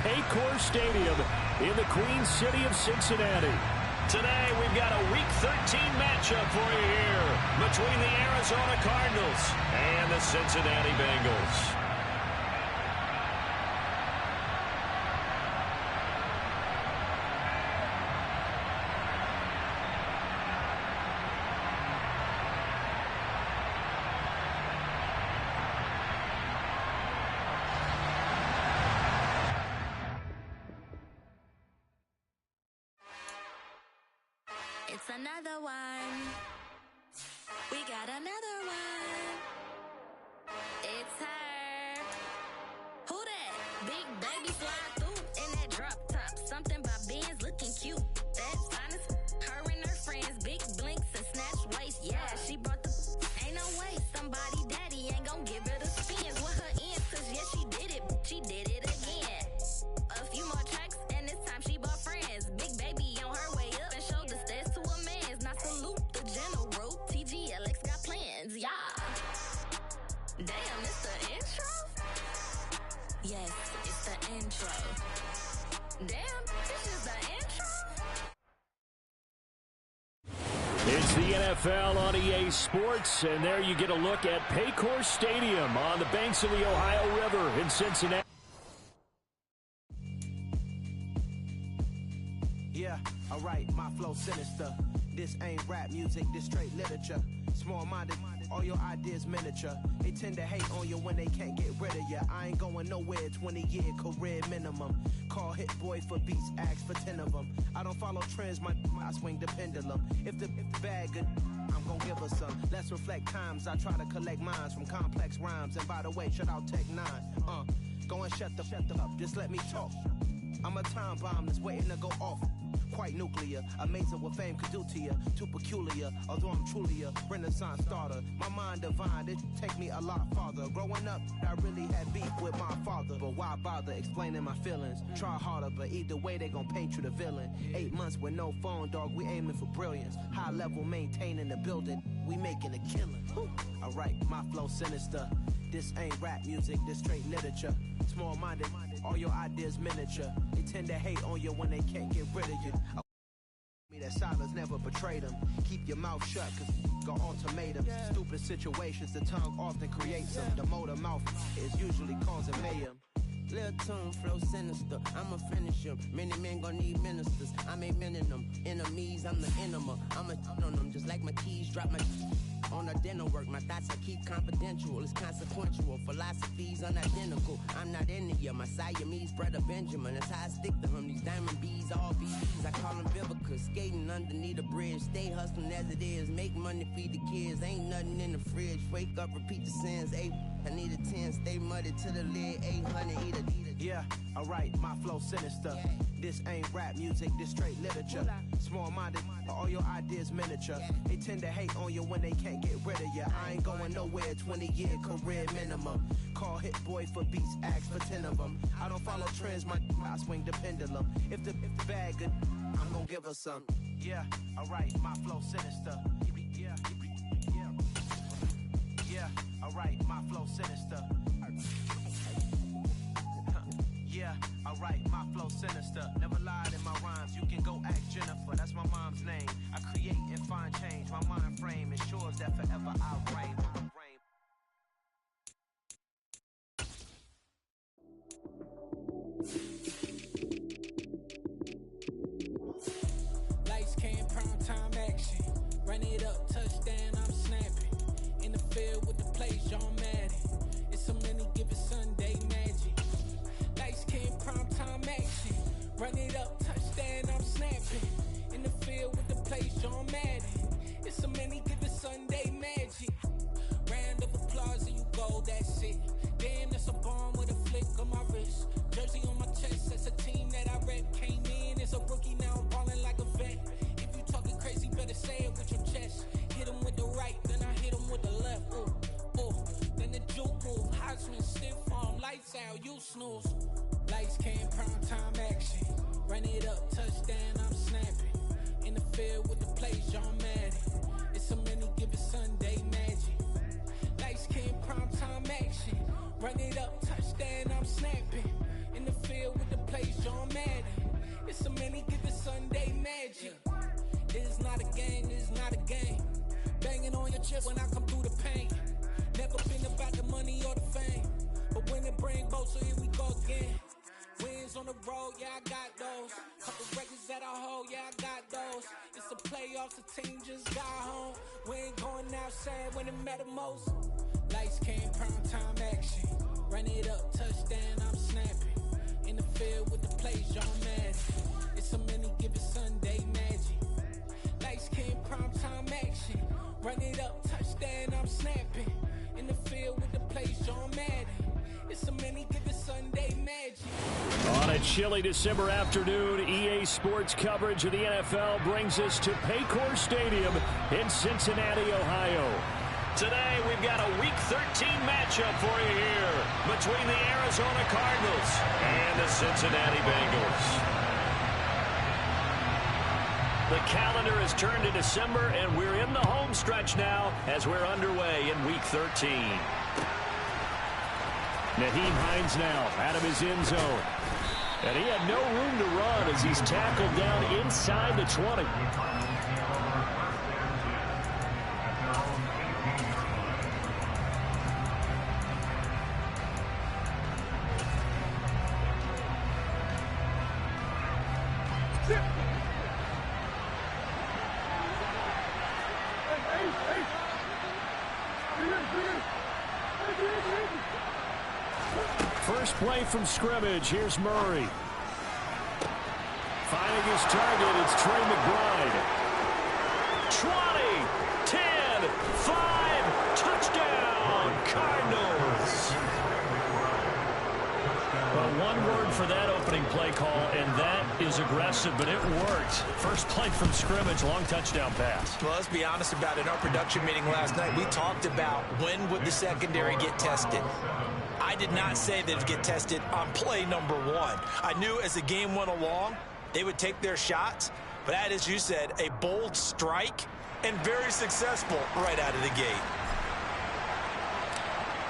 Paycor Stadium in the Queen City of Cincinnati. Today, we've got a Week 13 matchup for you here between the Arizona Cardinals and the Cincinnati Bengals. It's another one. We got another one. It's her. Who that? Big baby fly through in that drop top. Something about Benz looking cute. That's honest. Her and her friends, big blinks and snatch waist. Yeah, she brought the. Ain't no way somebody daddy ain't gon' give her the spins with her ends. Cause yeah, she did it. She did it again. A few more tracks and this time she bought friends. Big baby on her way up and showed the stairs to a man's. Now salute the general. TGLX got plans, yeah. Damn, it's the intro? Yes, it's the intro. Damn, this is the intro? It's the NFL on EA Sports, and there you get a look at Paycor Stadium on the banks of the Ohio River in Cincinnati. Yeah, alright, my flow sinister. This ain't rap music, this straight literature. Small-minded, all your ideas miniature. They tend to hate on you when they can't get rid of you. I ain't going nowhere, 20-year career minimum. Call Hit Boy for beats, ask for 10 of them. I don't follow trends, I swing the pendulum. If the bag good, I'm gon' give her some. Let's reflect times, I try to collect minds from complex rhymes. And by the way, shout out Tech 9. Go and shut the up, just let me talk. I'm a time bomb that's waiting to go off. Quite nuclear, amazing what fame could do to you. Too peculiar, although I'm truly a renaissance starter. My mind divine, it take me a lot farther. Growing up, I really had beef with my father. But why bother explaining my feelings? Try harder, but either way they gon' paint you the villain. 8 months with no phone, dog, we aiming for brilliance. High level maintaining the building, we making a killing. Alright, my flow sinister. This ain't rap music, this straight literature. Small-minded, all your ideas miniature. They tend to hate on you when they can't get rid of you. That silence never betrayed them. Keep your mouth shut, cause got ultimatums. Stupid situations, the tongue often creates them. The motor mouth is usually causing mayhem. Lil' tune, flow sinister, I'ma finish him. Many men gon' need ministers, I'm a men in them. Enemies, I'm the enema. I'm on them, just like my keys, drop my on a dinner work. My thoughts I keep confidential, it's consequential. Philosophies unidentical, I'm not in it yet. My Siamese brother Benjamin, that's how I stick to him. These diamond bees, all BBs, I call them Vivica. Skating underneath the bridge, stay hustling as it is. Make money, feed the kids, ain't nothing in the fridge. Wake up, repeat the sins, I need a 10, stay muddy to the lid, 800, eat a. Yeah, alright, my flow sinister. This ain't rap music, this straight literature. Small-minded, all your ideas miniature. They tend to hate on you when they can't get rid of you. I ain't going nowhere, 20-year career minimum. Call Hit Boy for beats, ask for 10 of them. I don't follow trends, I swing the pendulum. If the bag good, I'm gon' give her some. Yeah, alright, my flow sinister. Yeah, alright, my flow sinister. Yeah, alright, my flow sinister. Never lied in my rhymes, you can go ask Jennifer, that's my mom's name. I create and find change, my mind frame ensures that forever I'll reign. Lights came, prime time action. Run it up, touchdown, I'm snapping. In the field with the plays, John Madden. It's so many, give it Sunday magic. Lights came, prime time action. Run it up, touchdown, I'm snapping. In the field with the plays, John Madden. It's so many, give it Sunday magic. Round of applause and you go, that's it. Damn, that's a bomb with a flick on my wrist. Jersey on my chest, that's a team that I rep. Came in as a rookie, now I'm ballin' like a vet. If you talking crazy, better say it with your chest. Hit him with the right, then I hit him with the left. Ooh, then the juke move. Heisman, stiff arm, lights out, you snooze. Lights came, prime time action. Run it up, touchdown, I'm snapping. In the field with the plays, John Madden. It's so many, give it Sunday magic. Lights came, prime time action. Run it up, touchdown, I'm snapping. In the field with the plays. magic. It's not a game, it's not a game. Banging on your chest when I come through the pain. Never been about the money or the fame, but when it bring both, so here we go again. Wins on the road, yeah, I got those. Couple records that I hold, yeah, I got those. It's the playoffs, the team just got home. We ain't going outside when it matter most. Lights came, prime time action. Run it up, touchdown, I'm snapping. In the field with the plays, John Madden. It's a many given Sunday magic. Lights came, prime time action. Run it up, touchdown, I'm snapping. In the field with the plays, John Madden. It's a many given Sunday magic. On a chilly December afternoon, EA Sports coverage of the NFL brings us to Paycor Stadium in Cincinnati, Ohio. Today, we've got a Week 13 matchup for you here between the Arizona Cardinals and the Cincinnati Bengals. The calendar has turned to December, and we're in the home stretch now as we're underway in Week 13. Nyheim Hines now out of his end zone. And he had no room to run as he's tackled down inside the 20. First play from scrimmage. Here's Murray. Finding his target, it's Trey McBride. 20, 10, 5, touchdown, Cardinals. Well, one word for that opening play call, and that is aggressive, but it worked. First play from scrimmage, long touchdown pass. Well, let's be honest about it. In our production meeting last night, we talked about when would the secondary get tested. I did not say they'd get tested on play number 1. I knew as the game went along, they would take their shots. But that, as you said, a bold strike and very successful right out of the gate.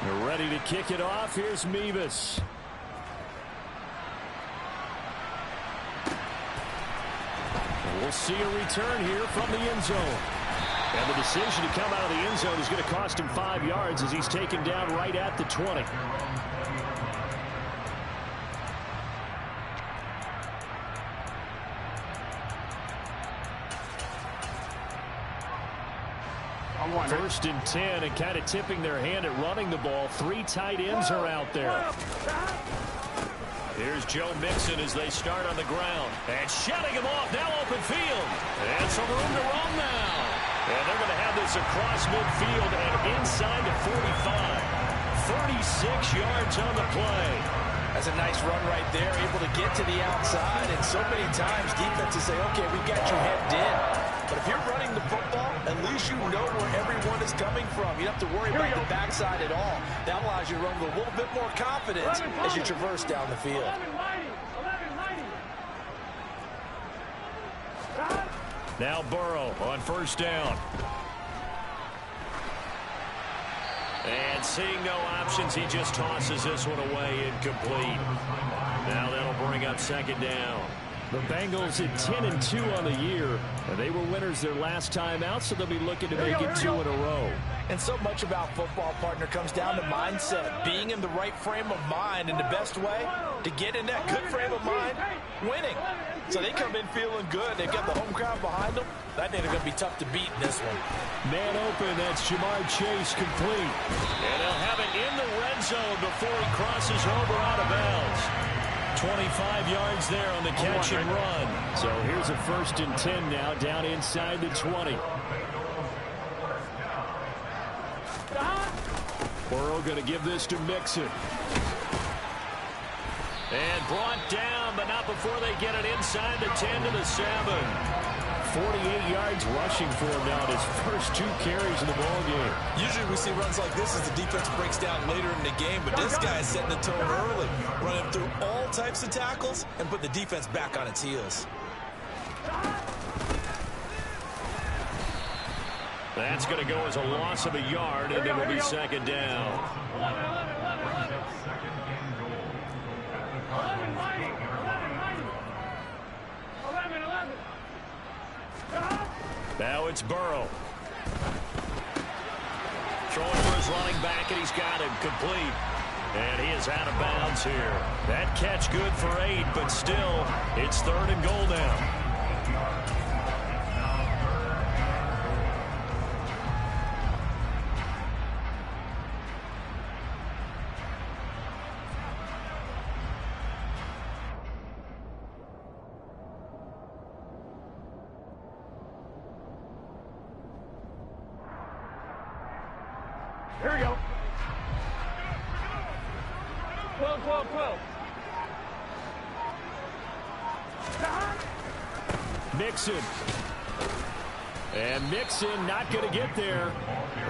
You're ready to kick it off. Here's Mevis. We'll see a return here from the end zone. And the decision to come out of the end zone is going to cost him 5 yards as he's taken down right at the 20. First and 10, and kind of tipping their hand at running the ball. 3 tight ends are out there. Here's Joe Mixon as they start on the ground. And shutting him off, now open field. And some room to run now. And they're going to have this across midfield and inside the 45. 36 yards on the play. That's a nice run right there, able to get to the outside. And so many times defenses say, okay, we got you hemmed in. But if you're running the football, at least you know where everyone is coming from. You don't have to worry about the backside at all. That allows you to run with a little bit more confidence as you traverse down the field. Now Burrow on first down. And seeing no options, he just tosses this one away incomplete. Now that'll bring up second down. The Bengals at 10-2 on the year, and they were winners their last time out, so they'll be looking to make it 2 in a row. And so much about football, partner, comes down to mindset, being in the right frame of mind, and the best way to get in that good frame of mind, winning. So they come in feeling good. They've got the home crowd behind them. I think they're going to be tough to beat in this one. Man open, that's Jamar Chase complete. And they'll have it in the red zone before he crosses over out of bounds. 25 yards there on the catch and run. So here's a first and 10 now down inside the 20. Burrow going to give this to Mixon. And brought down, but not before they get it inside the 10 to the 7. 48 yards rushing for him now in his first 2 carries in the ball game. Usually we see runs like this as the defense breaks down later in the game, but this guy is setting the tone early, running through all types of tackles and put the defense back on its heels. That's going to go as a loss of a yard, and it will be second down. Now it's Burrow. Throwing for his running back, and he's got him complete. And he is out of bounds here. That catch good for 8, but still, it's 3rd and goal now. Here we go. 12, 12, 12. Mixon. And Mixon not going to get there.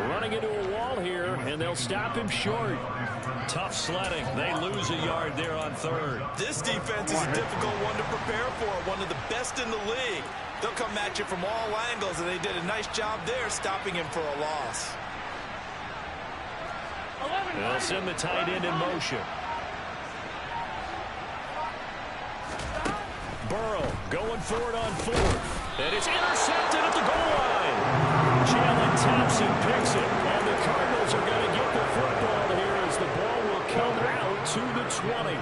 Running into a wall here, and they'll stop him short. Tough sledding. They lose a yard there on 3rd. This defense is a difficult one to prepare for, one of the best in the league. They'll come at you from all angles, and they did a nice job there stopping him for a loss. They'll send the tight end in motion. Burrow going for it on 4th. And it's intercepted at the goal line. Jalen Thompson picks it. And the Cardinals are going to get the football here as the ball will come out to the 20.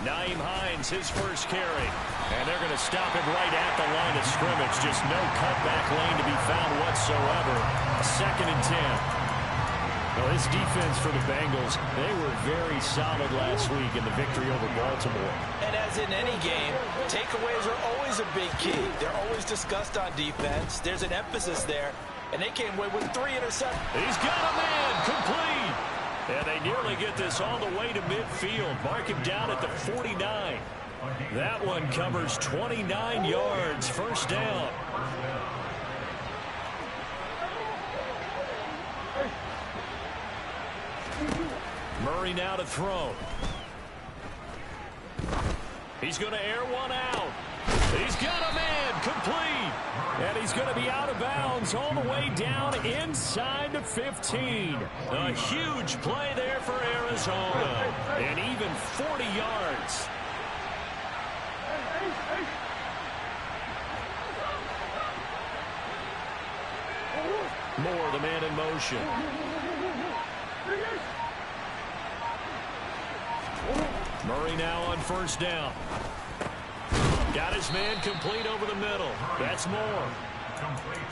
Nyheim Hines, his first carry. And they're going to stop him right at the line of scrimmage. Just no cutback lane to be found whatsoever. 2nd and 10. Well, this defense for the Bengals, they were very solid last week in the victory over Baltimore. And as in any game, takeaways are always a big key. They're always discussed on defense. There's an emphasis there. And they came away with 3 interceptions. He's got a man complete. And they nearly get this all the way to midfield. Mark him down at the 49. That one covers 29 yards. First down. Murray now to throw. He's going to air one out. He's got a man complete. And he's going to be out of bounds all the way down inside the 15. A huge play there for Arizona. And even 40 yards. Moore, the man in motion. Murray now on first down. Got his man complete over the middle. That's Moore.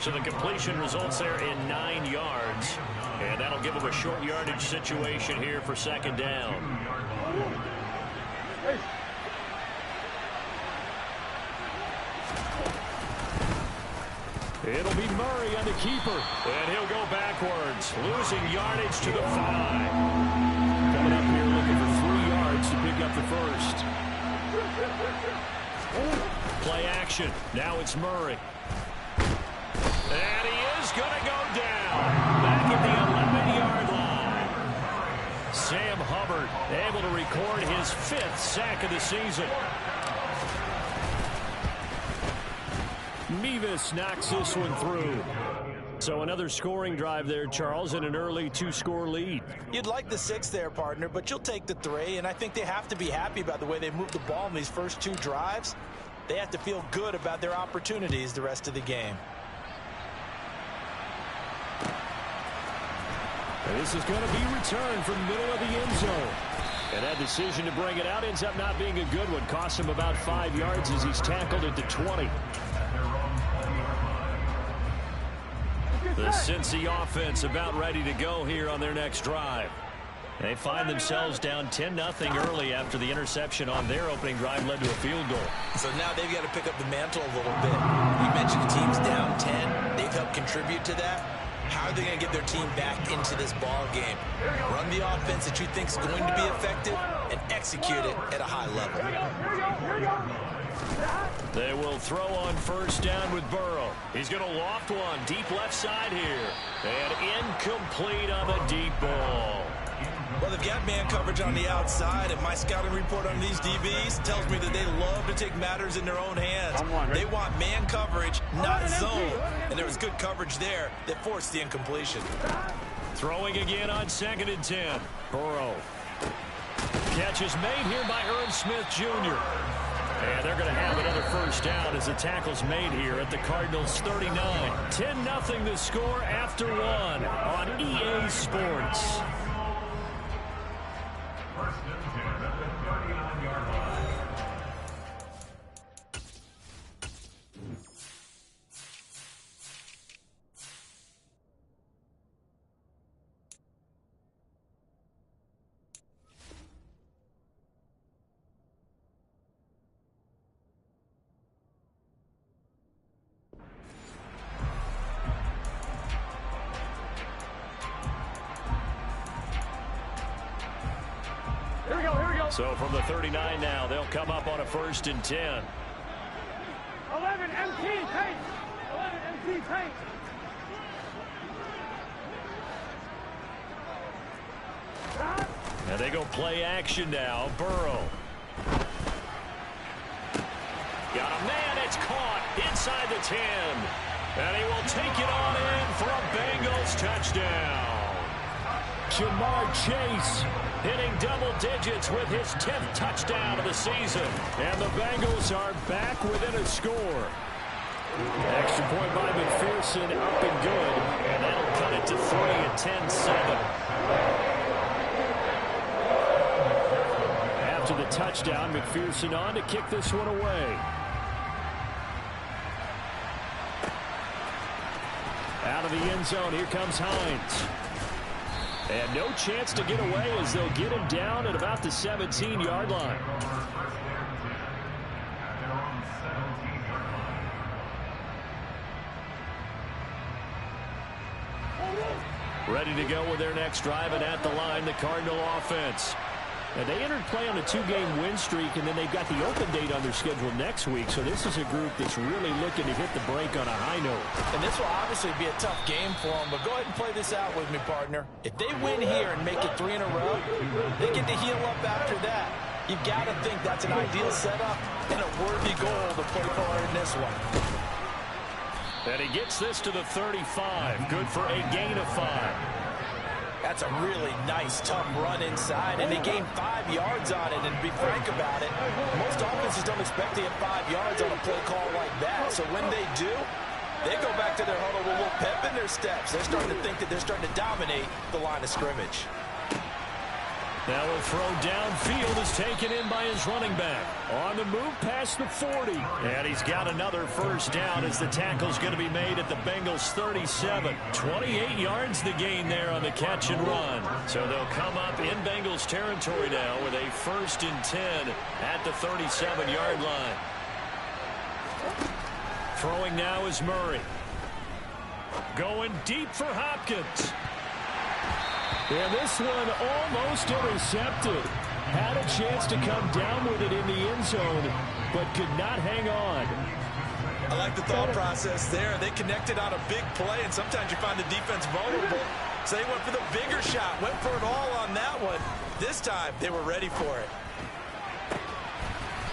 So the completion results there in 9 yards. And that'll give him a short yardage situation here for 2nd down. It'll be Murray on the keeper. And he'll go backwards, losing yardage to the 5. Coming up here looking for 3 yards to pick up the first. Play action. Now it's Murray. And he is going to go down. Back at the 11-yard line. Sam Hubbard able to record his 5th sack of the season. Mevis knocks this one through. So another scoring drive there, Charles, and an early 2-score lead. You'd like the 6 there, partner, but you'll take the 3, and I think they have to be happy about the way they moved the ball in these first 2 drives. They have to feel good about their opportunities the rest of the game. And this is going to be returned from the middle of the end zone. And that decision to bring it out ends up not being a good one. Cost him about 5 yards as he's tackled at the 20. The Cincy offense about ready to go here on their next drive. They find themselves down 10-0 early after the interception on their opening drive led to a field goal. So now they've got to pick up the mantle a little bit. You mentioned the team's down 10. They've helped contribute to that. How are they going to get their team back into this ball game? Run the offense that you think is going to be effective and execute it at a high level. They will throw on first down with Burrow. He's going to loft one deep left side here. And incomplete on the deep ball. Well, they've got man coverage on the outside, and my scouting report on these DBs tells me that they love to take matters in their own hands. They want man coverage, not zone. And there was good coverage there that forced the incompletion. Throwing again on 2nd and 10. Burrow. Catch is made here by Irv Smith Jr. And they're going to have another first down as the tackle's made here at the Cardinals 39. 10-0 the score after one on EA Sports. So from the 39 now, they'll come up on a 1st and 10. 11 MT paint. 11 MT paint. And they go play action now. Burrow. Got a man. It's caught inside the 10. And he will take it on in for a Bengals touchdown. Jamar Chase hitting double digits with his 10th touchdown of the season. And the Bengals are back within a score. Extra point by McPherson, up and good. And that'll cut it to 3 at 10-7. After the touchdown, McPherson on to kick this one away. Out of the end zone, here comes Hines. And no chance to get away as they'll get him down at about the 17-yard line. Ready to go with their next drive, and at the line, the Cardinal offense. And they entered play on a 2-game win streak, and then they've got the open date on their schedule next week. So this is a group that's really looking to hit the break on a high note. And this will obviously be a tough game for them, but go ahead and play this out with me, partner. If they win here and make it 3 in a row, they get to heal up after that. You've got to think that's an ideal setup and a worthy goal to play for in this one. And he gets this to the 35. Good for a gain of 5. That's a really nice, tough run inside, and they gained 5 yards on it. And to be frank about it, most offenses don't expect to get 5 yards on a play call like that. So when they do, they go back to their huddle with a little pep in their steps. They're starting to think that they're starting to dominate the line of scrimmage. Now a throw downfield is taken in by his running back. On the move past the 40. And he's got another first down as the tackle's going to be made at the Bengals 37. 28 yards the gain there on the catch and run. So they'll come up in Bengals territory now with a 1st and 10 at the 37-yard line. Throwing now is Murray. Going deep for Hopkins. And this one almost intercepted. Had a chance to come down with it in the end zone, but could not hang on. I like the thought process there. They connected on a big play, and sometimes you find the defense vulnerable. So they went for the bigger shot, went for it all on that one. This time, they were ready for it.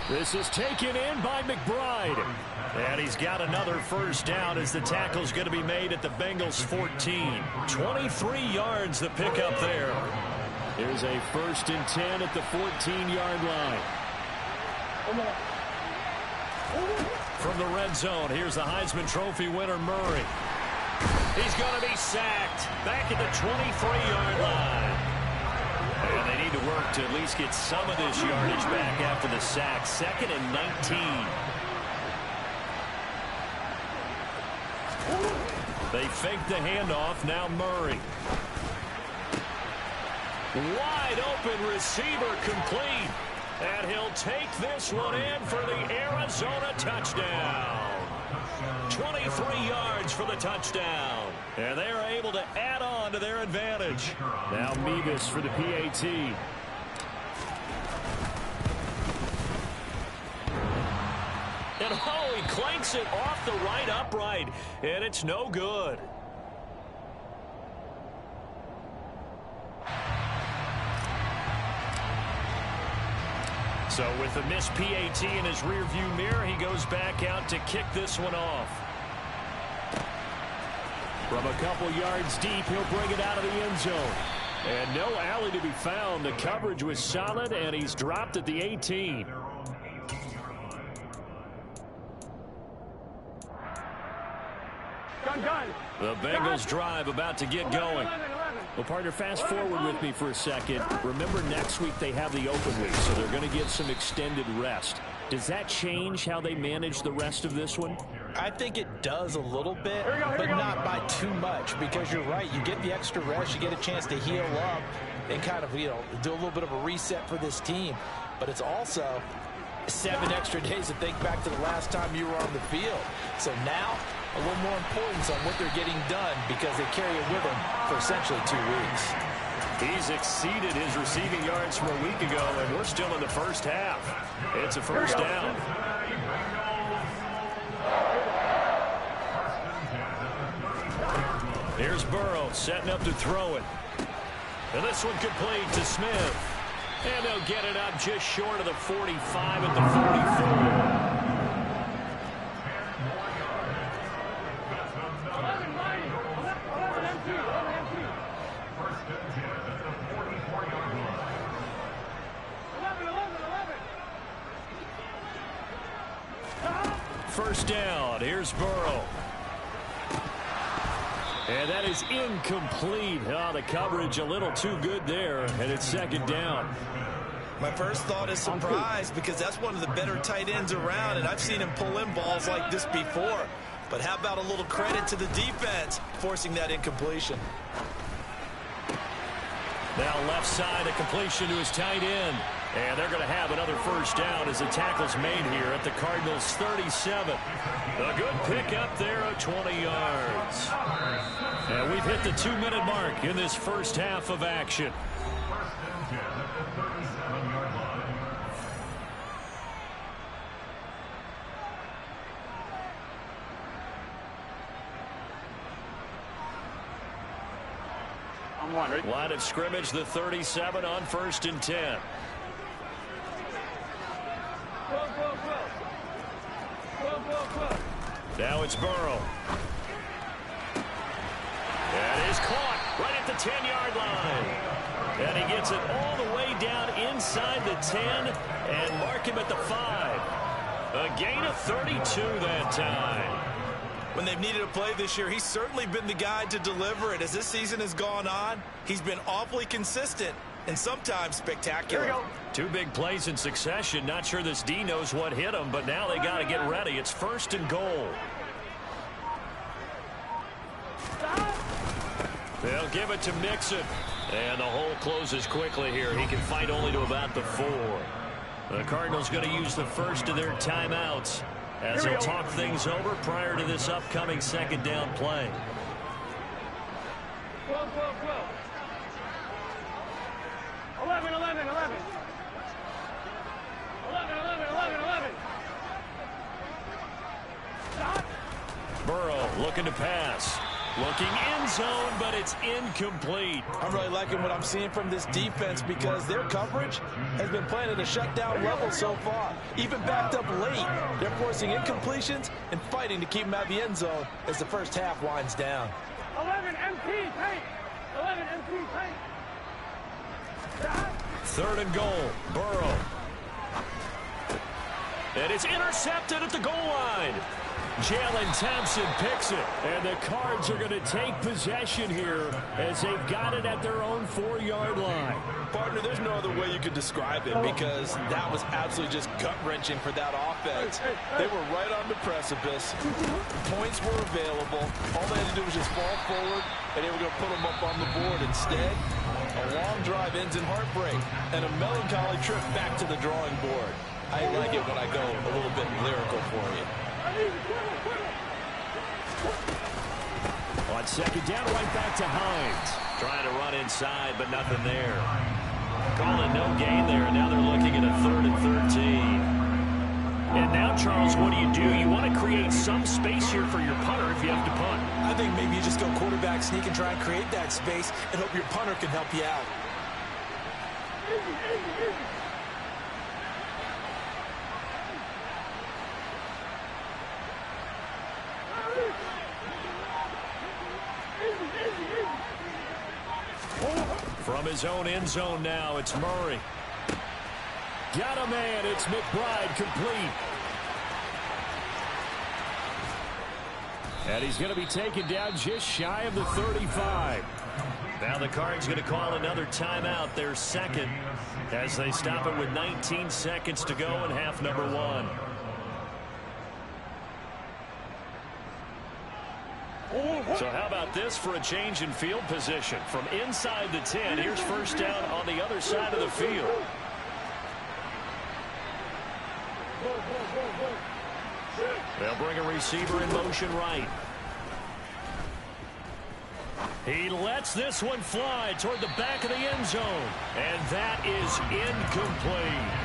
This is taken in by McBride. And he's got another first down as the tackle's going to be made at the Bengals 14. 23 yards the pickup there. Here's a 1st and 10 at the 14-yard line. From the red zone, here's the Heisman Trophy winner, Murray. He's going to be sacked back at the 23-yard line. And they need to work to at least get some of this yardage back after the sack. 2nd and 19. They fake the handoff. Now Murray. Wide open receiver complete. And he'll take this one in for the Arizona touchdown. 23 yards for the touchdown. And they are able to add on to their advantage. Now Mevis for the PAT. And oh, he clanks it off the right upright. And it's no good. So with the missed PAT in his rearview mirror, he goes back out to kick this one off. From a couple yards deep, he'll bring it out of the end zone. And no alley to be found. The coverage was solid, and he's dropped at the 18. I'm done. The Bengals drive about to get going. Well, partner, fast forward with me for a second. Remember, next week they have the open week, so they're going to get some extended rest. Does that change how they manage the rest of this one? I think it does a little bit, but not by too much, because you're right. You get the extra rest. You get a chance to heal up and kind of, do a little bit of a reset for this team. But it's also 7 extra days to think back to the last time you were on the field. So now, a little more importance on what they're getting done because they carry it with them for essentially 2 weeks. He's exceeded his receiving yards from a week ago, and we're still in the first half. It's a first down. Here's Burrow setting up to throw it. And this one complete to Smith. And they'll get it up just short of the 45 at the 44. First down. Here's Burrow. And that is incomplete. Oh, the coverage a little too good there, and it's second down. My first thought is surprise because that's one of the better tight ends around, and I've seen him pull in balls like this before. But how about a little credit to the defense forcing that incompletion? Now left side, a completion to his tight end. And they're going to have another first down as the tackle's made here at the Cardinals' 37. A good pickup there of 20 yards. And we've hit the 2-minute mark in this first half of action. Line of scrimmage, the 37 on 1st and 10. Now it's Burrow. That is caught right at the 10-yard line. And he gets it all the way down inside the 10 and mark him at the 5. A gain of 32 that time. When they've needed a play this year, he's certainly been the guy to deliver it. As this season has gone on, he's been awfully consistent and sometimes spectacular. 2 big plays in succession. Not sure this D knows what hit him, but now they got to get ready. It's 1st and goal. They'll give it to Mixon. And the hole closes quickly here. He can fight only to about the 4. The Cardinals going to use the first of their timeouts as they'll talk things over prior to this upcoming second down play. 11, 11, 11. 11, 11, 11, 11. Stop. Burrow looking to pass. Looking end zone, but it's incomplete. I'm really liking what I'm seeing from this defense because their coverage has been playing at a shutdown level so far. Even backed up late, they're forcing incompletions and fighting to keep them out of the end zone as the first half winds down. 11 MP, tight. 11 MP, tight. Stop. 3rd and goal. Burrow. And it's intercepted at the goal line. Jalen Thompson picks it, and the Cards are going to take possession here as they've got it at their own 4-yard line. Partner, there's no other way you could describe it because that was absolutely just gut-wrenching for that offense. They were right on the precipice. Points were available. All they had to do was just fall forward, and they were going to put them up on the board. Instead, a long drive ends in heartbreak and a melancholy trip back to the drawing board. I like it when I go a little bit lyrical for you. On second down, right back to Hines. Trying to run inside, but nothing there. Calling no gain there. Now they're looking at a 3rd and 13. And now, Charles, what do? You want to create some space here for your punter if you have to punt. I think maybe you just go quarterback sneak and try and create that space and hope your punter can help you out. From his own end zone now, it's Murray. Got a man, it's McBride complete. And he's going to be taken down just shy of the 35. Now the Cards going to call another timeout, their second, as they stop it with 19 seconds to go in half number one. So how about this for a change in field position? From inside the 10, here's first down on the other side of the field. They'll bring a receiver in motion right. He lets this one fly toward the back of the end zone. And that is incomplete.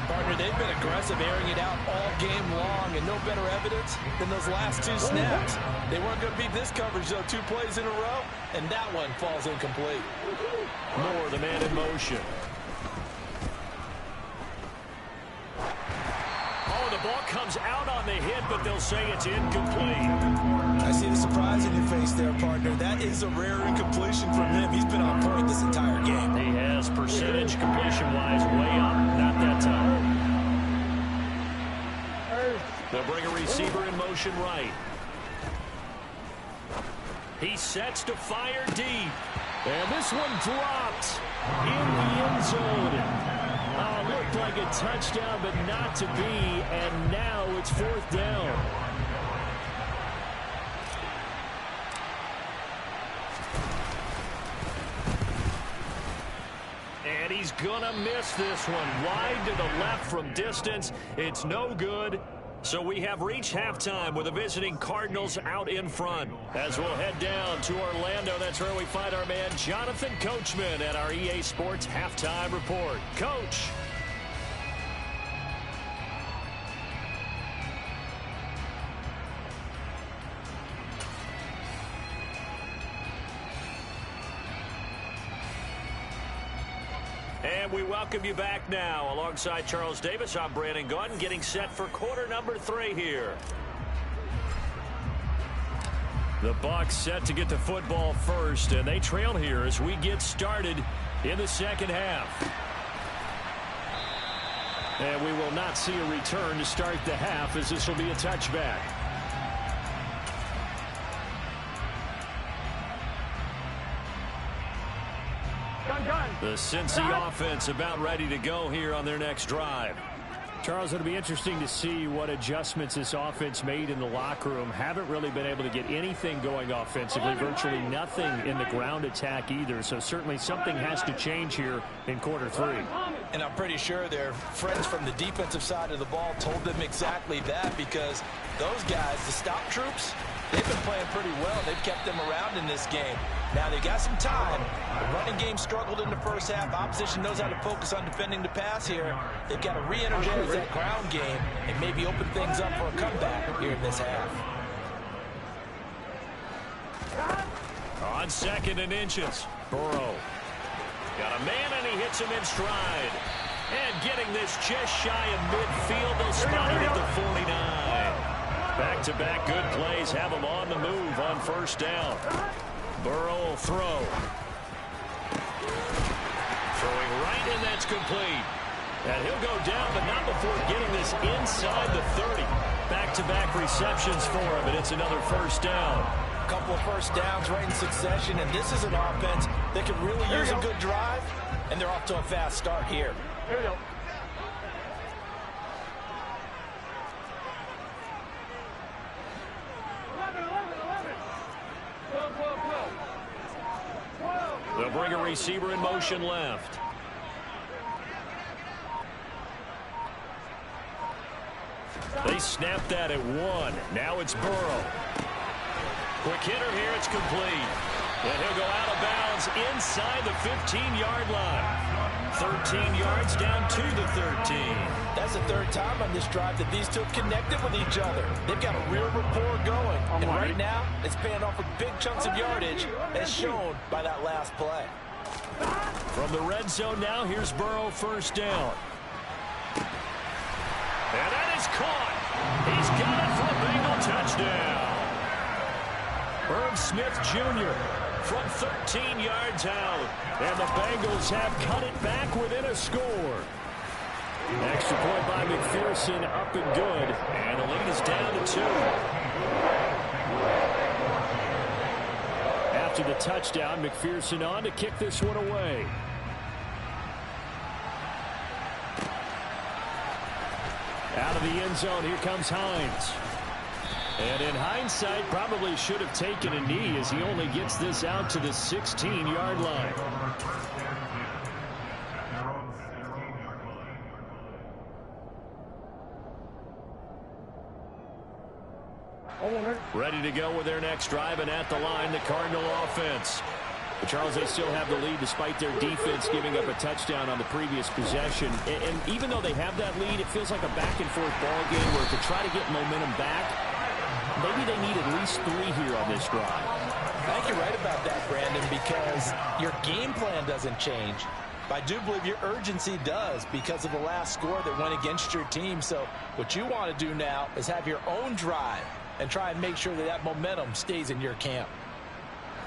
Partner, they've been aggressive, airing it out all game long, and no better evidence than those last two snaps. They weren't going to beat this coverage, though, 2 plays in a row, and that one falls incomplete. Moore, the man in motion. Oh, the ball comes out on the hit, but they'll say it's incomplete. I see the surprise in your face there, partner. That is a rare incompletion from him. He's been on point this entire game. He has percentage completion-wise way up. Not that time. They'll bring a receiver in motion right. He sets to fire deep. And this one dropped in the end zone. Looked like a touchdown, but not to be. And now it's fourth down. And he's gonna miss this one. Wide to the left from distance. It's no good. So we have reached halftime with the visiting Cardinals out in front. As we'll head down to Orlando, that's where we find our man Jonathan Coachman at our EA Sports Halftime Report. Coach. And we welcome you back now. Alongside Charles Davis, I'm Brandon Gaudin, getting set for quarter number 3 here. The Bucs set to get the football first, and they trail here as we get started in the second half. And we will not see a return to start the half, as this will be a touchback. The Cincy offense about ready to go here on their next drive. Charles, it'll be interesting to see what adjustments this offense made in the locker room. Haven't really been able to get anything going offensively, virtually nothing in the ground attack either. So certainly something has to change here in quarter 3. And I'm pretty sure their friends from the defensive side of the ball told them exactly that, because those guys, the stop troops, they've been playing pretty well. They've kept them around in this game. Now they got some time. The running game struggled in the first half. Opposition knows how to focus on defending the pass here. They've got to re-energize that ground game and maybe open things up for a comeback here in this half. On 2nd and inches, Burrow. Got a man, and he hits him in stride. And getting this just shy of midfield, they'll spot it at the 49. Back-to-back good plays have him on the move on first down. Burrow will throw. Throwing right, and that's complete. And he'll go down, but not before getting this inside the 30. Back-to-back receptions for him, and it's another first down. A couple of first downs right in succession, and this is an offense that could really use a good drive, and they're off to a fast start here. Here we go. They'll bring a receiver in motion left. They snapped that at 1. Now it's Burrow. Quick hitter here. It's complete. And he'll go out of bounds inside the 15-yard line. 13 yards down to the 13. That's the 3rd time on this drive that these two have connected with each other. They've got a real rapport going. And right now, it's paying off with big chunks of yardage, as shown by that last play. From the red zone now, here's Burrow, first down. And that is caught. He's got it for a Bengal touchdown. Herb Smith Jr. from 13 yards out. And the Bengals have cut it back within a score. Extra point by McPherson, up and good. And the lead is down to 2. After the touchdown, McPherson on to kick this one away. Out of the end zone, here comes Hines. And in hindsight, probably should have taken a knee as he only gets this out to the 16-yard line. Ready to go with their next drive, and at the line, the Cardinal offense. But Charles, they still have the lead despite their defense giving up a touchdown on the previous possession. And even though they have that lead, it feels like a back-and-forth ball game where to try to get momentum back, maybe they need at least 3 here on this drive. I think you're right about that, Brandon, because your game plan doesn't change. But I do believe your urgency does because of the last score that went against your team. So what you want to do now is have your own drive and try and make sure that that momentum stays in your camp.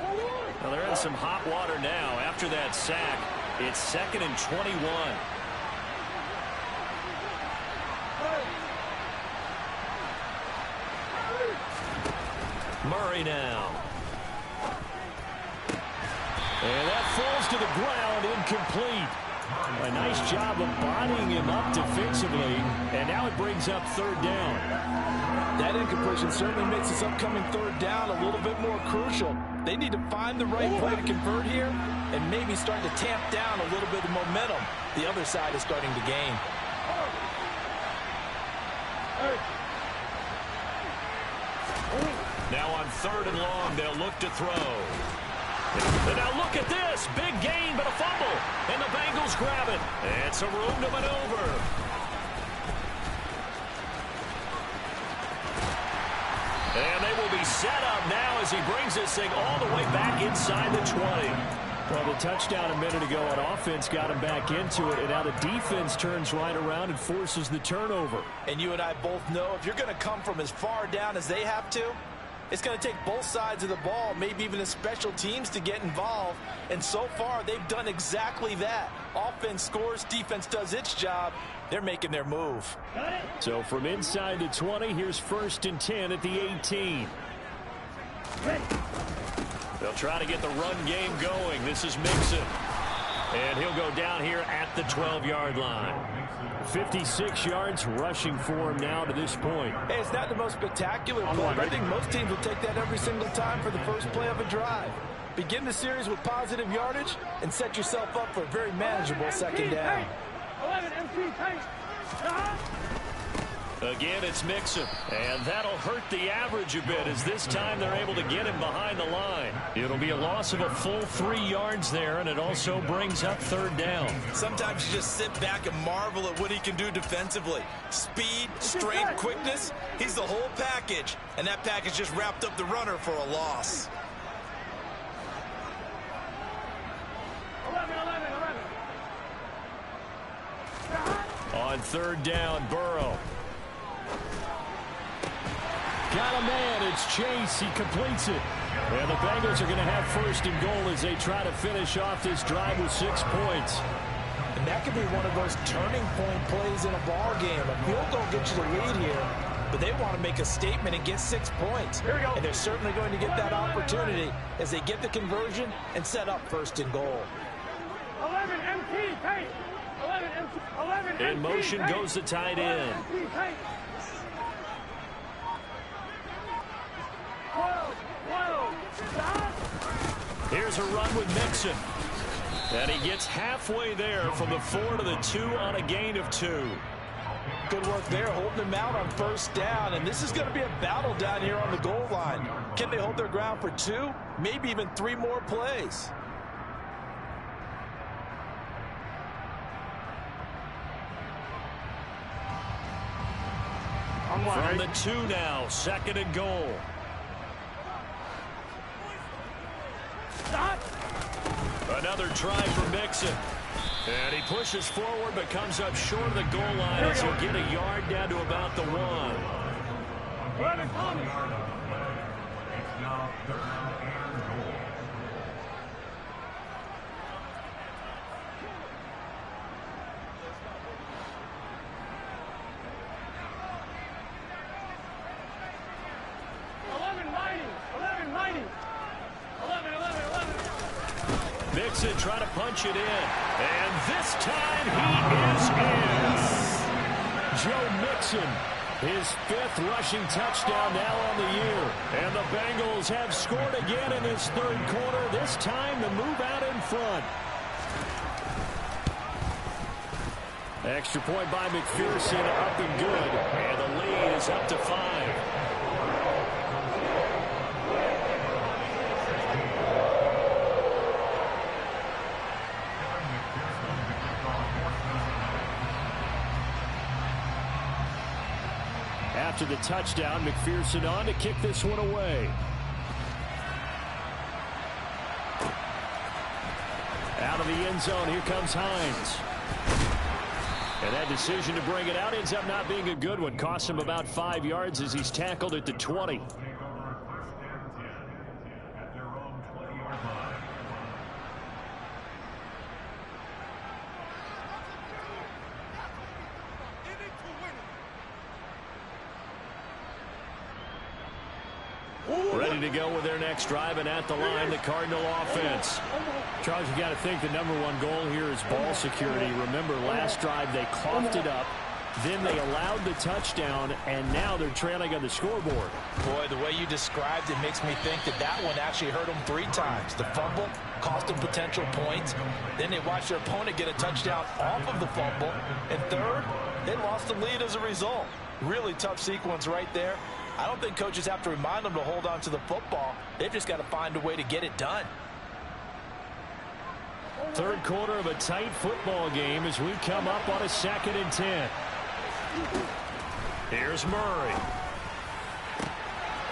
Well, they're in some hot water now. After that sack, it's 2nd and 21. Murray now. And that falls to the ground, incomplete. A nice job of bodying him up defensively, and now it brings up 3rd down. That incompletion certainly makes this upcoming 3rd down a little bit more crucial. They need to find the right play to convert here and maybe start to tamp down a little bit of momentum the other side is starting to gain. Now on 3rd and long, they'll look to throw. And now look at this. Big gain, but a fumble. And the Bengals grab it. It's a room to maneuver. And they will be set up now as he brings this thing all the way back inside the 20. Well, the touchdown a minute ago on offense got him back into it, and now the defense turns right around and forces the turnover. And you and I both know if you're going to come from as far down as they have to, it's going to take both sides of the ball, maybe even the special teams, to get involved. And so far, they've done exactly that. Offense scores, defense does its job. They're making their move. So from inside the 20, here's 1st and 10 at the 18. They'll try to get the run game going. This is Mixon. And he'll go down here at the 12-yard line. 56 yards rushing for him now to this point. Hey, it's not the most spectacular play, but I think most teams will take that every single time for the first play of a drive. Begin the series with positive yardage and set yourself up for a very manageable 2nd down. 11 MP tank. Again, it's Mixon, and that'll hurt the average a bit as this time they're able to get him behind the line. It'll be a loss of a full 3 yards there, and it also brings up 3rd down. Sometimes you just sit back and marvel at what he can do defensively. Speed, strength, quickness, he's the whole package, and that package just wrapped up the runner for a loss. 11. On 3rd down, Burrow. Got a man, it's Chase, he completes it. And the Bengals are going to have 1st and goal as they try to finish off this drive with 6 points. And that could be one of those turning point plays in a ball game. A field goal gets you the lead here, but they want to make a statement and get 6 points. Here we go. And they're certainly going to get that opportunity as they get the conversion and set up 1st and goal. 11 MP tank. 11 MP. In motion goes the tight end. 12. Here's a run with Mixon. And he gets halfway there from the 4 to the 2 on a gain of 2. Good work there, holding them out on 1st down. And this is going to be a battle down here on the goal line. Can they hold their ground for 2, maybe even 3 more plays? From the 2 now, 2nd and goal. Another try for Mixon. And he pushes forward but comes up short of the goal line as he'll get a yard down to about the 1. It's now 3rd and goal. Mixon trying to punch it in. And this time he is in. Joe Mixon, his 5th rushing touchdown now on the year. And the Bengals have scored again in this 3rd quarter. This time the move out in front. Extra point by McPherson, up and good. And the lead is up to 5. After the touchdown, McPherson on to kick this one away. Out of the end zone, here comes Hines. And that decision to bring it out ends up not being a good one. Costs him about 5 yards as he's tackled at the 20. Ready to go with their next drive, and at the line, the Cardinal offense. Charles, you got to think the #1 goal here is ball security. Remember, last drive they coughed it up, then they allowed the touchdown, and now they're trailing on the scoreboard. Boy, the way you described it makes me think that that one actually hurt them 3 times. The fumble cost them potential points. Then they watched their opponent get a touchdown off of the fumble. And third, they lost the lead as a result. Really tough sequence right there. I don't think coaches have to remind them to hold on to the football. They've just got to find a way to get it done. 3rd quarter of a tight football game as we come up on a 2nd and 10. Here's Murray.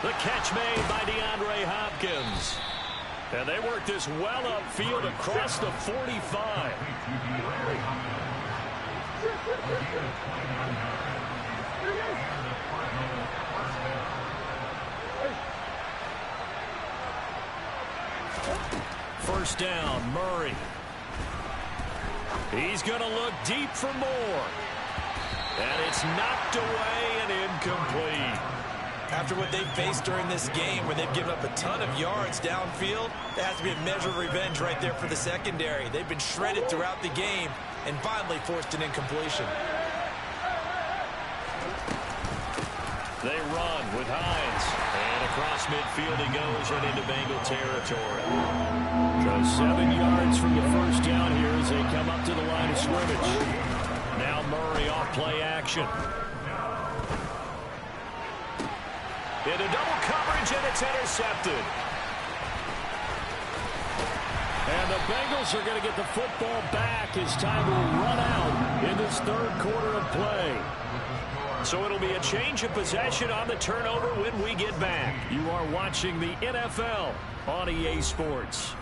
The catch made by DeAndre Hopkins. And they work this well upfield across the 45. First down, Murray. He's going to look deep for more. And it's knocked away and incomplete. After what they've faced during this game, where they've given up a ton of yards downfield, there has to be a measure of revenge right there for the secondary. They've been shredded throughout the game and finally forced an incompletion. They run with Hines. And across midfield he goes and into Bengal territory. So 7 yards from the first down here as they come up to the line of scrimmage. Now Murray off play action. Into double coverage, and it's intercepted. And the Bengals are going to get the football back as time will run out in this 3rd quarter of play. So it'll be a change of possession on the turnover when we get back. You are watching the NFL on EA Sports.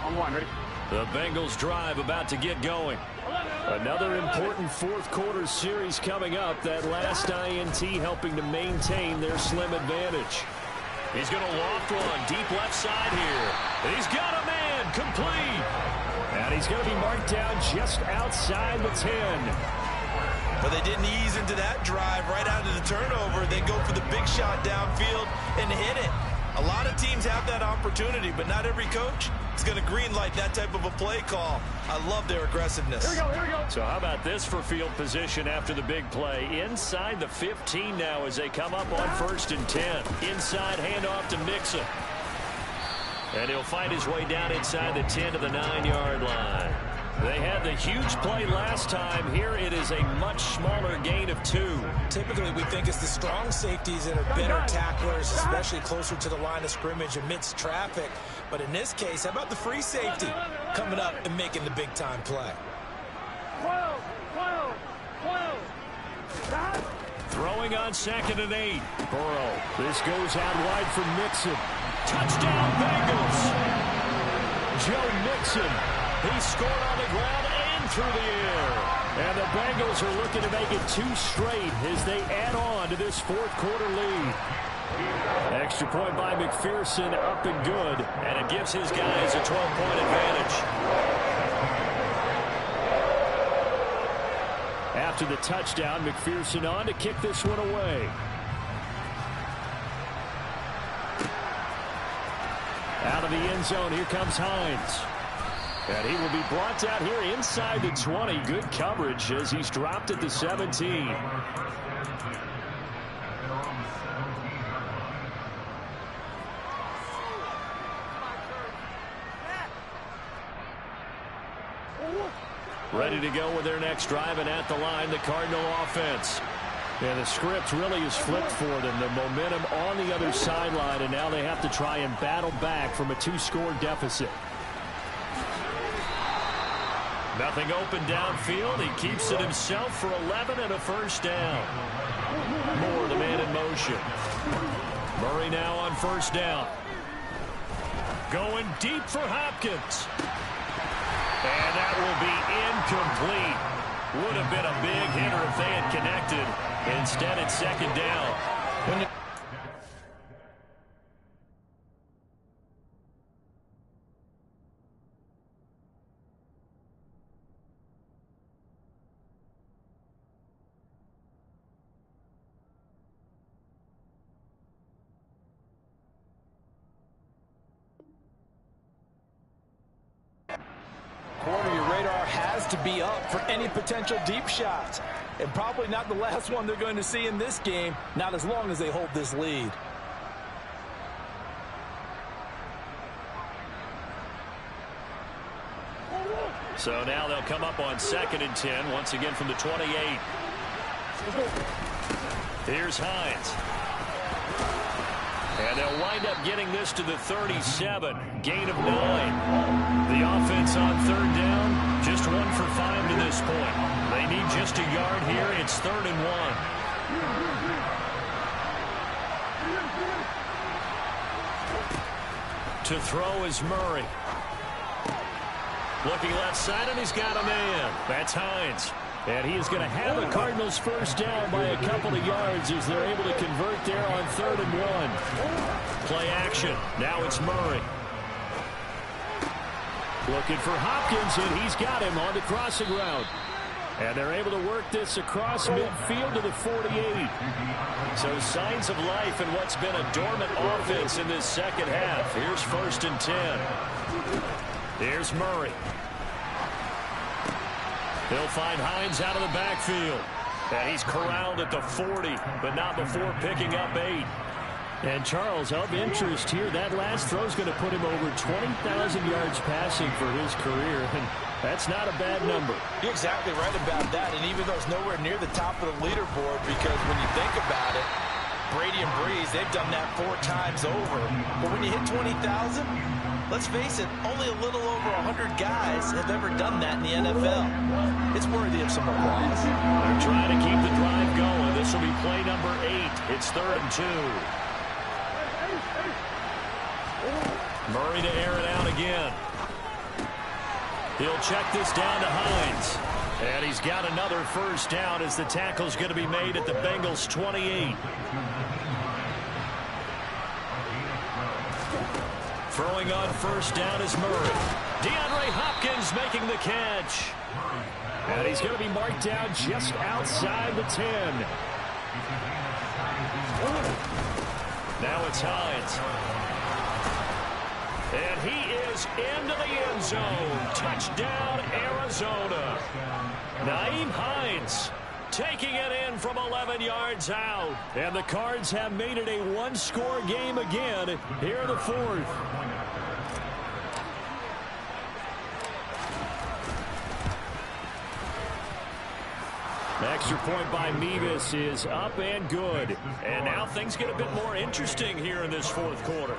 On 1, ready? The Bengals drive about to get going. Another important 4th quarter series coming up. That last INT helping to maintain their slim advantage. He's going to loft one deep left side here. He's got a man complete. And he's going to be marked down just outside the 10. But they didn't ease into that drive right out of the turnover. They go for the big shot downfield and hit it. A lot of teams have that opportunity, but not every coach is going to greenlight that type of a play call. I love their aggressiveness. Here we go. So how about this for field position after the big play? Inside the 15 now as they come up on 1st and 10. Inside handoff to Mixon. And he'll find his way down inside the 10 to the 9-yard line. They had the huge play last time. Here it is a much smaller gain of 2. Typically, we think it's the strong safeties that are better tacklers, especially closer to the line of scrimmage amidst traffic. But in this case, how about the free safety coming up and making the big-time play? 12. Throwing on 2nd and 8. Burrow. This goes out wide for Mixon. Touchdown, Bengals. Joe Mixon. He scored on the ground and through the air. And the Bengals are looking to make it 2 straight as they add on to this 4th quarter lead. Extra point by McPherson, up and good. And it gives his guys a 12-point advantage. after the touchdown. McPherson on to kick this one away. Out of the end zone, here comes Hines. And he will be brought down here inside the 20. Good coverage as he's dropped at the 17. Ready to go with their next drive, and at the line, the Cardinal offense. And the script really is flipped for them. The momentum on the other sideline, and now they have to try and battle back from a 2-score deficit. Nothing open downfield. He keeps it himself for 11 and a first down. Moore, the man in motion. Murray now on first down. Going deep for Hopkins. And that will be incomplete. Would have been a big hitter if they had connected. Instead, it's second down. Corner, your radar has to be up for any potential deep shots. And probably not the last one they're going to see in this game, not as long as they hold this lead. So now they'll come up on 2nd and 10, once again from the 28. Here's Hines. And they'll wind up getting this to the 37. Gain of 9. The offense on 3rd down, just 1 for 5 to this point. They need just a yard here. It's 3rd and 1. To throw is Murray. Looking left side, and he's got a man. That's Hines. And he is going to have the Cardinals first down by a couple of yards as they're able to convert there on 3rd and 1. Play action. Now it's Murray. Looking for Hopkins, and he's got him on the crossing route. And they're able to work this across midfield to the 48. So signs of life in what's been a dormant offense in this second half. Here's 1st and 10. Here's Murray. He'll find Hines out of the backfield. And he's corralled at the 40, but not before picking up 8. And Charles, of interest here, that last throw is going to put him over 20,000 yards passing for his career. And that's not a bad number. You're exactly right about that. And even though it's nowhere near the top of the leaderboard, because when you think about it, Brady and Breeze, they've done that 4 times over. But when you hit 20,000, let's face it, only a little over 100 guys have ever done that in the NFL. It's worthy of some applause. They're trying to keep the drive going. This will be play number 8. It's 3rd and 2. Murray to air it out again. He'll check this down to Hines. And he's got another first down as the tackle's going to be made at the Bengals' 28. Throwing on first down is Murray. DeAndre Hopkins making the catch. And he's going to be marked down just outside the 10. Now it's Hines. And he is into the end zone. Touchdown, Arizona. Nyheim Hines taking it in from 11 yards out. And the Cards have made it a 1-score game again here in the 4th. Extra point by Mevis is up and good. And now things get a bit more interesting here in this 4th quarter.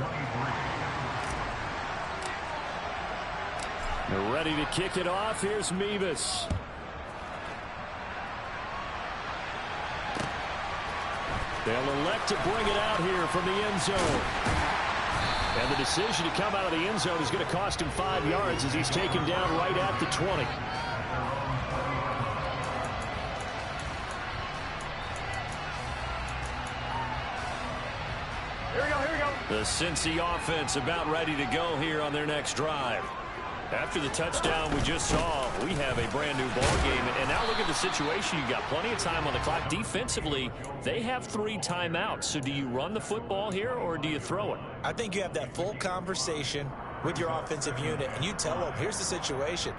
They're ready to kick it off. Here's Mevis. They'll elect to bring it out here from the end zone. And the decision to come out of the end zone is going to cost him 5 yards as he's taken down right at the 20. Here we go, here we go. The Cincy offense about ready to go here on their next drive. After the touchdown we just saw, we have a brand new ball game. And now look at the situation. You got plenty of time on the clock. Defensively, they have 3 timeouts. So do you run the football here or do you throw it? I think you have that full conversation with your offensive unit, and you tell them, here's the situation.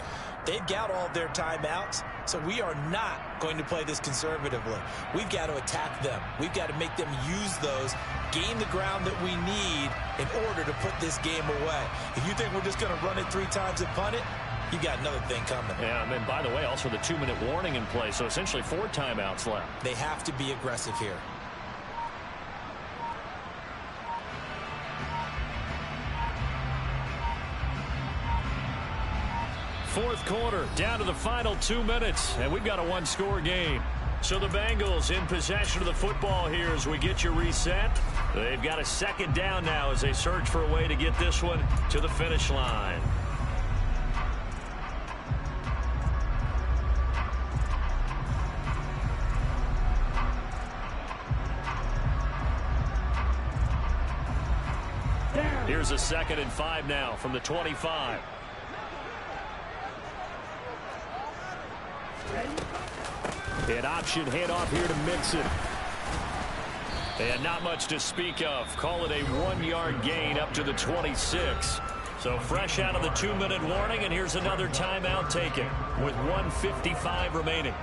They've got all of their timeouts, so we are not going to play this conservatively. We've got to attack them. We've got to make them use those, gain the ground that we need in order to put this game away. If you think we're just going to run it 3 times and punt it, you got another thing coming. Yeah, and then, by the way, also the 2-minute warning in play, so essentially 4 timeouts left. They have to be aggressive here. Fourth quarter, down to the final 2 minutes, and we've got a 1-score game. So the Bengals in possession of the football here as we get you reset. They've got a 2nd down now as they search for a way to get this one to the finish line. Here's a 2nd and 5 now from the 25. An option handoff here to Mixon. And not much to speak of. Call it a 1-yard gain up to the 26. So fresh out of the 2-minute warning, and here's another timeout taken with 1:55 remaining.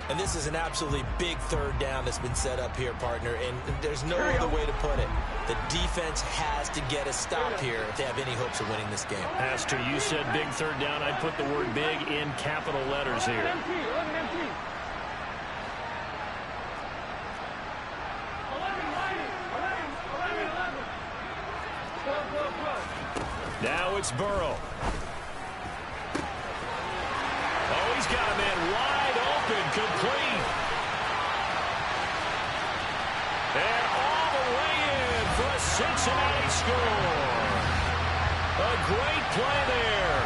And this is an absolutely big 3rd down that's been set up here, partner, and there's no other way to put it. The defense has to get a stop here if they have any hopes of winning this game. Pastor, you said big 3rd down. I'd put the word big in capital letters here. Now it's Burrow. Oh, he's got a man wide open, complete. And all the way in for a Cincinnati score. A great play there.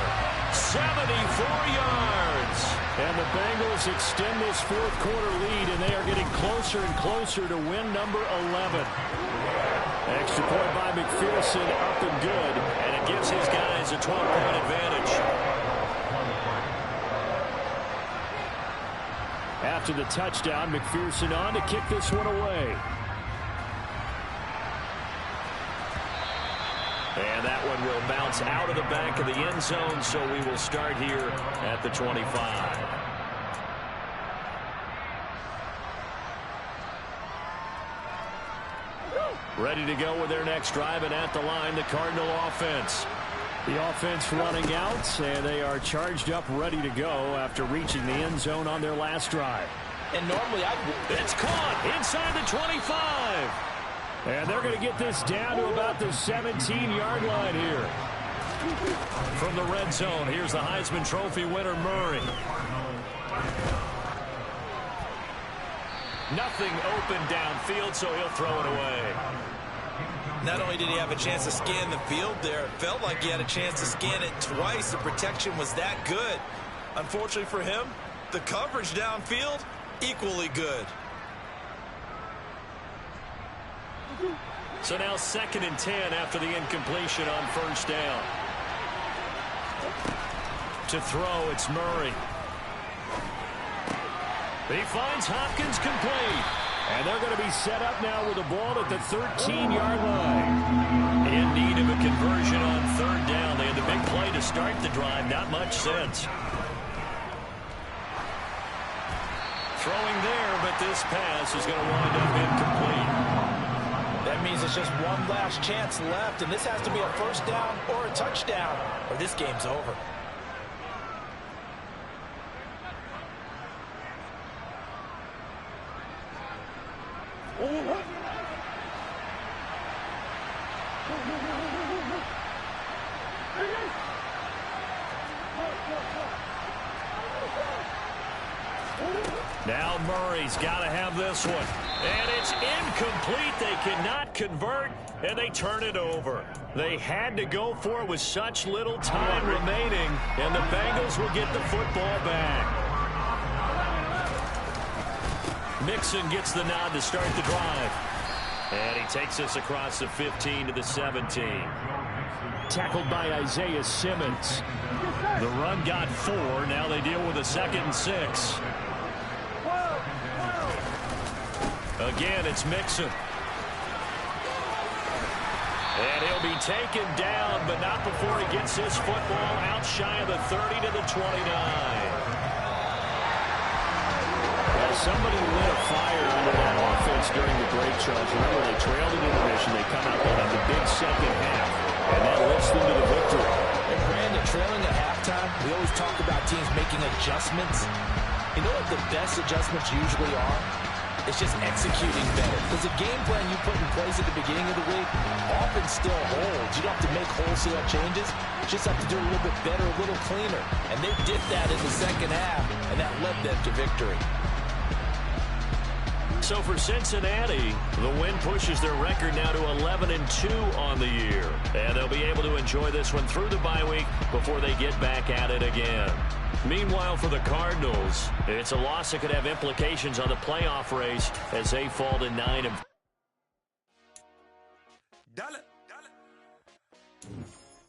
74 yards. And the Bengals extend this 4th quarter lead, and they are getting closer and closer to win number 11. Extra point by McPherson, up and good, and it gives his guys a 12-point advantage. After the touchdown, McPherson on to kick this one away. And that one will bounce out of the back of the end zone, so we will start here at the 25. Ready to go with their next drive, and at the line, the Cardinal offense. The offense running out, and they are charged up, ready to go after reaching the end zone on their last drive. And normally it's caught inside the 25. And they're going to get this down to about the 17-yard line here. From the red zone, here's the Heisman Trophy winner, Murray. Nothing open downfield, so he'll throw it away. Not only did he have a chance to scan the field there, it felt like he had a chance to scan it twice. The protection was that good. Unfortunately for him, the coverage downfield, equally good. So now 2nd and 10 after the incompletion on 1st down. To throw, it's Murray. He finds Hopkins complete. And they're going to be set up now with the ball at the 13-yard line. In need of a conversion on 3rd down. They had the big play to start the drive. Not much sense. Throwing there, but this pass is going to wind up incomplete. That means it's just one last chance left, and this has to be a 1st down or a touchdown, or this game's over. Now Murray's got to have this one. And it's incomplete. They cannot convert, and they turn it over. They had to go for it with such little time remaining, and the Bengals will get the football back. Mixon gets the nod to start the drive. And he takes us across the 15 to the 17. Tackled by Isaiah Simmons. The run got 4. Now they deal with a 2nd and 6. Again, it's Mixon. And he'll be taken down, but not before he gets his football out shy of the 30 to the 29. Somebody lit a fire under that offense during the break, Charles. Remember, they trailed in intermission. They come out, they have the big second half, and that lifts them to the victory. And Brandon, trailing at halftime, we always talk about teams making adjustments. You know what the best adjustments usually are? It's just executing better. Because the game plan you put in place at the beginning of the week often still holds. You don't have to make wholesale changes. You just have to do a little bit better, a little cleaner. And they did that in the second half, and that led them to victory. So for Cincinnati, the win pushes their record now to 11-2 on the year. And they'll be able to enjoy this one through the bye week before they get back at it again. Meanwhile, for the Cardinals, it's a loss that could have implications on the playoff race as they fall to 9.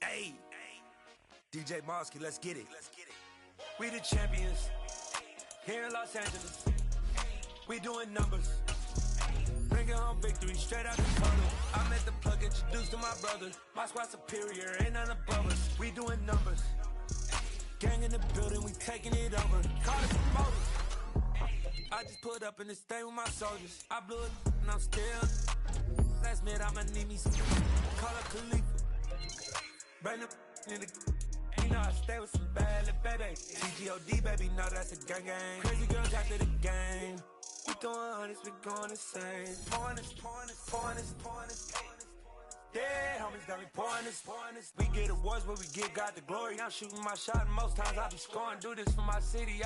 Hey, DJ Mosky, let's get it. We the champions here in Los Angeles. We doing numbers. Bringing home victory straight out the tunnel. I'm at the plug, introduced to my brothers. My squad superior, ain't none above us. We doing numbers. Gang in the building, we taking it over. Call it promoters. I just put up in this thing with my soldiers. I blew it and I'm still. Last minute, I'ma need me some. Call up Khalifa. Bring the in the. You know I stay with some bad little baby. TGOD, baby, no, that's a gang gang. Crazy girls after the game. We throwing hundreds, we going insane. Pouring this. Yeah, homies got me pouring this. We get awards, but we give God the glory. I'm shooting my shot, and most times I be scoring. Do this for my city.